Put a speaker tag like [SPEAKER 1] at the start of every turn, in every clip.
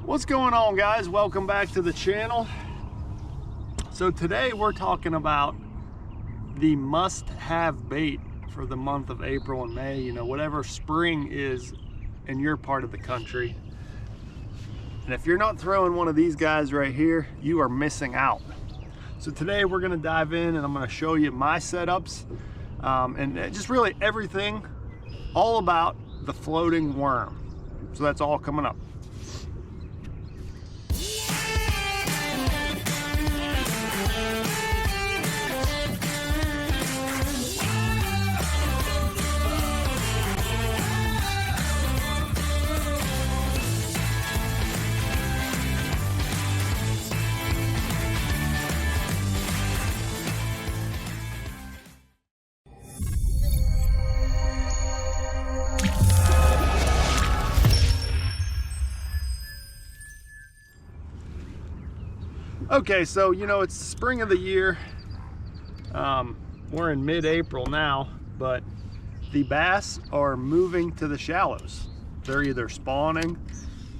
[SPEAKER 1] What's going on, guys? Welcome back to the channel. So today we're talking about the must-have bait for the month of April and May, you know, whatever spring is in your part of the country. And if you're not throwing one of these guys right here, you are missing out. So today we're going to dive in and I'm going to show you my setups and just really everything all about the floating worm. So that's all coming up. Okay, so you know, it's the spring of the year. We're in mid-April now, but the bass are moving to the shallows. They're either spawning,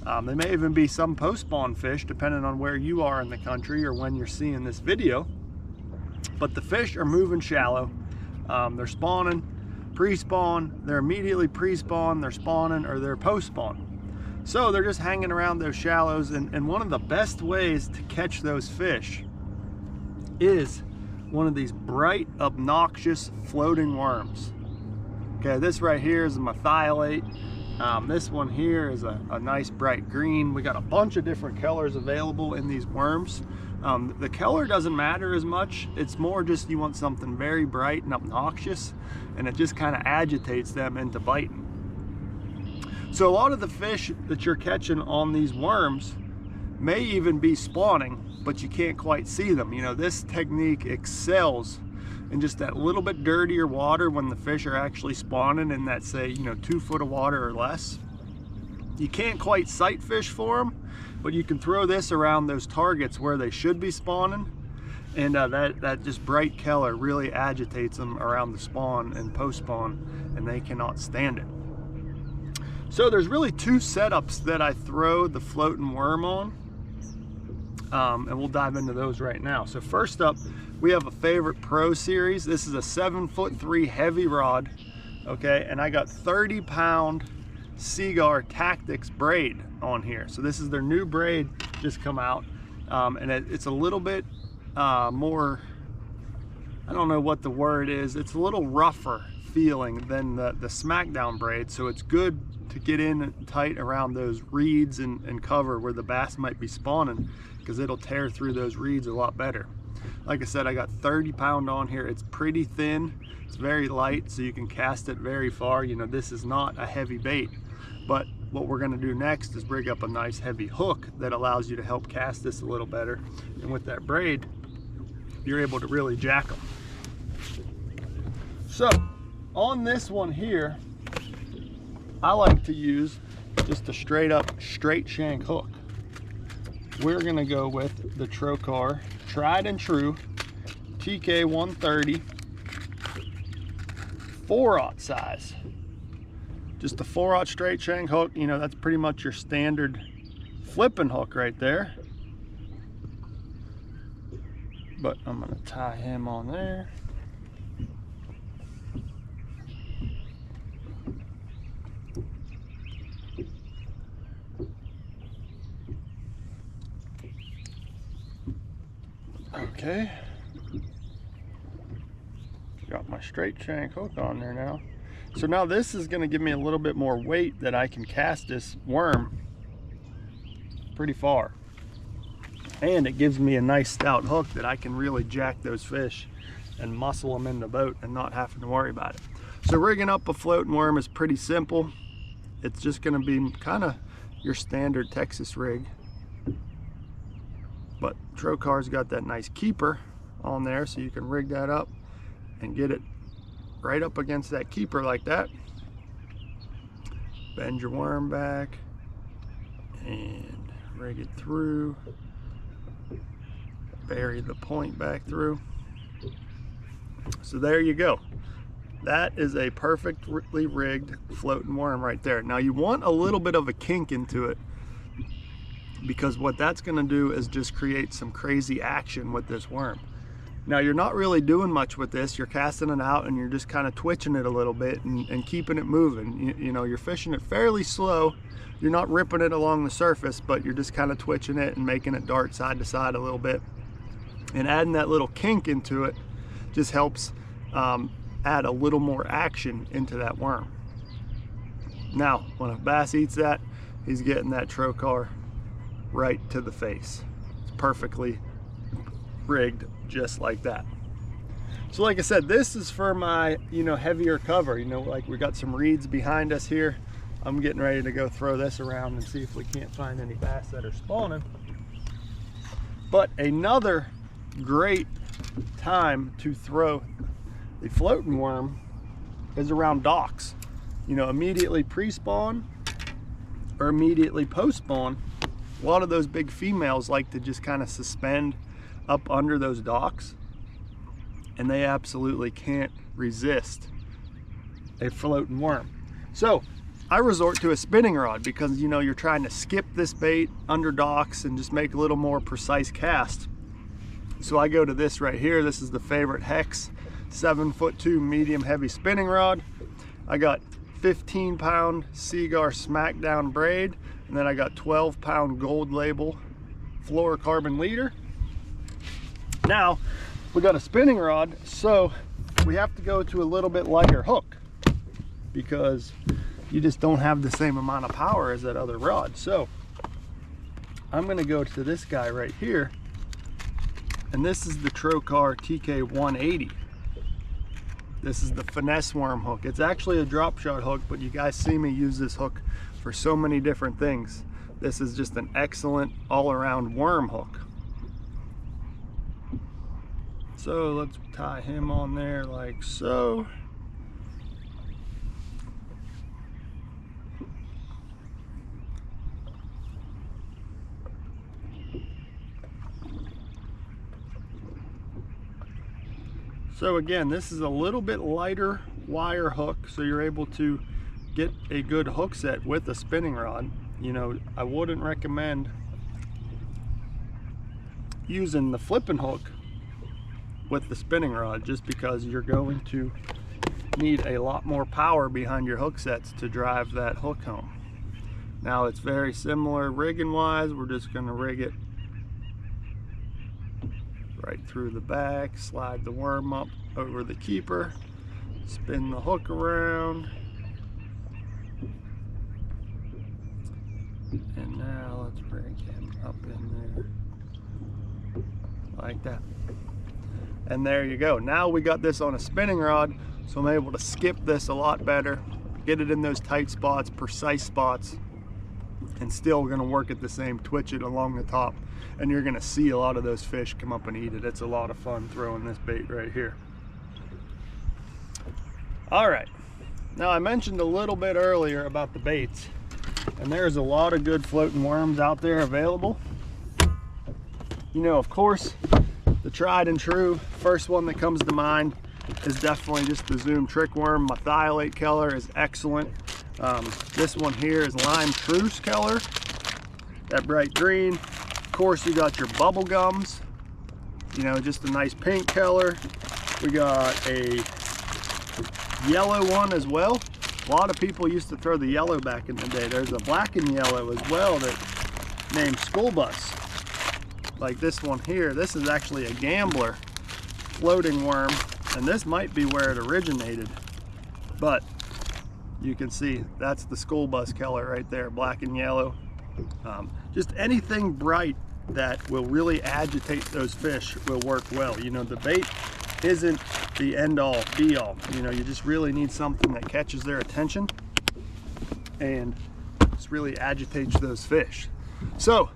[SPEAKER 1] they may even be some post-spawn fish depending on where you are in the country or when you're seeing this video. But the fish are moving shallow. They're spawning, pre-spawn, they're immediately pre-spawn, they're spawning, or they're post-spawn. So they're just hanging around those shallows, and one of the best ways to catch those fish is one of these bright, obnoxious floating worms. Okay, this right here is a methiolate. This one here is a nice bright green. We got a bunch of different colors available in these worms. The color doesn't matter as much. It's more just you want something very bright and obnoxious, and it just kind of agitates them into biting. So a lot of the fish that you're catching on these worms may even be spawning, but you can't quite see them. You know, this technique excels in just that little bit dirtier water when the fish are actually spawning in that, say, you know, 2 foot of water or less. You can't quite sight fish for them, but you can throw this around those targets where they should be spawning, and that just bright color really agitates them around the spawn and post-spawn, and they cannot stand it. So there's really 2 setups that I throw the floating worm on, and we'll dive into those right now. So first up, we have a favorite Pro series. This is a 7'3" heavy rod, okay, and I got 30-pound Seaguar Tactics braid on here. So this is their new braid just come out, and it's a little bit more, I don't know what the word is, it's a little rougher feeling than the Smackdown braid, so it's good to get in tight around those reeds and cover where the bass might be spawning, because it'll tear through those reeds a lot better. Like I said, I got 30-pound on here. It's pretty thin, it's very light, so you can cast it very far. You know, this is not a heavy bait, but what we're going to do next is rig up a nice heavy hook that allows you to help cast this a little better, and with that braid you're able to really jack them. So on this one here, I like to use just a straight shank hook. We're gonna go with the Trocar tried and true TK 130 4/0 size. Just a 4/0 straight shank hook. You know, that's pretty much your standard flipping hook right there. But I'm gonna tie him on there. Okay, got my straight shank hook on there now. So now this is going to give me a little bit more weight that I can cast this worm pretty far, and it gives me a nice stout hook that I can really jack those fish and muscle them in the boat and not having to worry about it. So rigging up a floating worm is pretty simple. It's just going to be kind of your standard Texas rig. But Trocar's got that nice keeper on there, so you can rig that up and get it right up against that keeper like that. Bend your worm back and rig it through. Bury the point back through. So there you go. That is a perfectly rigged floating worm right there. Now you want a little bit of a kink into it. because what that's going to do is just create some crazy action with this worm. Now you're not really doing much with this. You're casting it out and you're just kind of twitching it a little bit and keeping it moving. You know, you're fishing it fairly slow. You're not ripping it along the surface, but you're just kind of twitching it and making it dart side to side a little bit. And adding that little kink into it just helps add a little more action into that worm. Now, when a bass eats that, he's getting that trocar right to the face. It's perfectly rigged just like that. So like I said, this is for my, you know, heavier cover. You know, like we got some reeds behind us here. I'm getting ready to go throw this around and see if we can't find any bass that are spawning. But another great time to throw the floating worm is around docks. You know, immediately pre-spawn or immediately post-spawn. A lot of those big females like to just kind of suspend up under those docks, and they absolutely can't resist a floating worm. So I resort to a spinning rod because, you know, you're trying to skip this bait under docks and just make a little more precise cast. So I go to this right here. This is the Favorite Hex 7'2" medium heavy spinning rod. I got 15-pound Seagar Smackdown braid, and then I got 12-pound Gold Label fluorocarbon leader. Now we got a spinning rod, so we have to go to a little bit lighter hook because you just don't have the same amount of power as that other rod. So I'm going to go to this guy right here, and this is the Trocar TK 180. This is the finesse worm hook. It's actually a drop shot hook, but you guys see me use this hook for so many different things. This is just an excellent all-around worm hook. So let's tie him on there like so. So again, this is a little bit lighter wire hook, so you're able to get a good hook set with a spinning rod. You know, I wouldn't recommend using the flipping hook with the spinning rod just because you're going to need a lot more power behind your hook sets to drive that hook home. Now it's very similar rigging wise. We're just going to rig it right through the back, slide the worm up over the keeper, spin the hook around, and now let's bring him up in there like that. And there you go. Now we got this on a spinning rod, so I'm able to skip this a lot better, get it in those tight spots, precise spots, and still gonna work at the same, twitch it along the top, and you're gonna see a lot of those fish come up and eat it. It's a lot of fun throwing this bait right here. All right, now I mentioned a little bit earlier about the baits, and there's a lot of good floating worms out there available. You know, of course, the tried and true first one that comes to mind is definitely just the Zoom trick worm. My thiolate color is excellent. This one here is lime truce color, that bright green. Of course, you got your bubble gums, you know, just a nice pink color. We got a yellow one as well. A lot of people used to throw the yellow back in the day. There's a black and yellow as well that named School Bus. Like this one here, this is actually a Gambler floating worm, and this might be where it originated, but you can see that's the School Bus color right there, black and yellow. Just anything bright that will really agitate those fish will work well. You know, the bait isn't the end all be all. You know, you just really need something that catches their attention and just really agitates those fish. So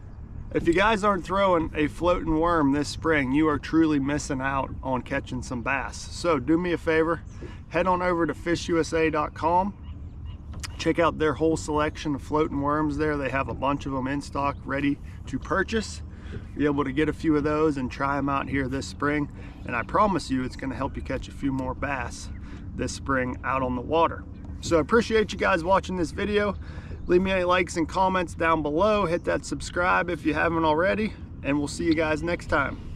[SPEAKER 1] if you guys aren't throwing a floating worm this spring, you are truly missing out on catching some bass. So do me a favor, head on over to fishusa.com. Check out their whole selection of floating worms there. They have a bunch of them in stock ready to purchase. Be able to get a few of those and try them out here this spring. And I promise you it's going to help you catch a few more bass this spring out on the water. So I appreciate you guys watching this video. Leave me any likes and comments down below. Hit that subscribe if you haven't already, and we'll see you guys next time.